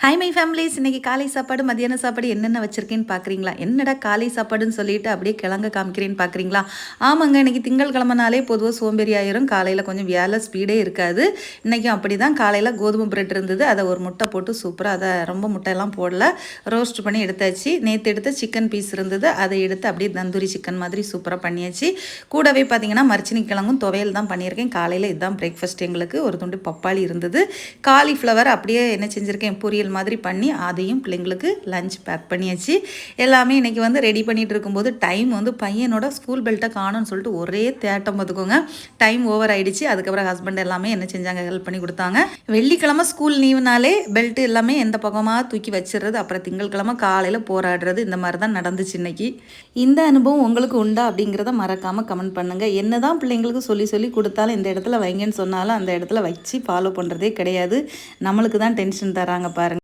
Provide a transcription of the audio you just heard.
Hi my families, இன்றைக்கி காலை சாப்பாடு மதியான சாப்பாடு என்னென்ன வச்சுருக்கேன்னு பார்க்குறீங்களா? என்னடா காலை சாப்பாடுன்னு சொல்லிட்டு அப்படியே கிழங்க காமிக்கிறேன்னு பார்க்குறீங்களா? ஆமாங்க, இன்றைக்கி திங்கட்கிழமைனாலே பொதுவாக சோம்பேறி ஆயிரும். காலையில் கொஞ்சம் வேலை ஸ்பீடே இருக்காது. இன்றைக்கும் அப்படி தான். காலையில் கோதுமை பிரெட் இருந்தது, அதை ஒரு முட்டை போட்டு சூப்பராக, அதை ரொம்ப முட்டையெல்லாம் போடல, ரோஸ்ட் பண்ணி எடுத்தாச்சு. நேற்று எடுத்த சிக்கன் பீஸ் இருந்தது, அதை எடுத்து அப்படியே தந்தூரி சிக்கன் மாதிரி சூப்பராக பண்ணியாச்சு. கூடவே பார்த்தீங்கன்னா மரிச்சினி கிழங்கும் துவையல் தான் பண்ணியிருக்கேன். காலையில் இதுதான் பிரேக்ஃபாஸ்ட். எங்களுக்கு ஒரு துண்டு பப்பாளி இருந்தது, காலிஃப்ளவர் அப்படியே என்ன செஞ்சுருக்கேன் பொரியல் மாதிரி பண்ணி அதையும் பிள்ளைங்களுக்கு லஞ்ச் பேக் பண்ணியாச்சு. எல்லாமே இன்றைக்கி ரெடி பண்ணிகிட்டு இருக்கும்போது டைம் பையனோட ஸ்கூல் பெல்ட்டை காணும்னு சொல்லிட்டு ஒரே தேட்டம் பார்த்துக்கோங்க. டைம் ஓவர் ஆகிடுச்சு. அதுக்கப்புறம் ஹஸ்பண்ட் எல்லாமே என்ன செஞ்சாங்க, ஹெல்ப் பண்ணி கொடுத்தாங்க. வெள்ளிக்கிழமை ஸ்கூல் லீவுனாலே பெல்ட் எல்லாமே எந்த பக்கமாக தூக்கி வச்சிடுறது, அப்புறம் திங்கட்கிழமை காலையில் போராடுறது, இந்த மாதிரி தான் நடந்துச்சு இன்னைக்கு. இந்த அனுபவம் உங்களுக்கு உண்டா அப்படிங்கிறத மறக்காமல் கமெண்ட் பண்ணுங்கள். என்ன தான் பிள்ளைங்களுக்கு சொல்லி சொல்லி கொடுத்தாலும் இந்த இடத்துல வைங்கன்னு சொன்னாலும் அந்த இடத்துல வச்சு ஃபாலோ பண்ணுறதே கிடையாது. நம்மளுக்கு தான் டென்ஷன் தராங்க பாருங்கள்.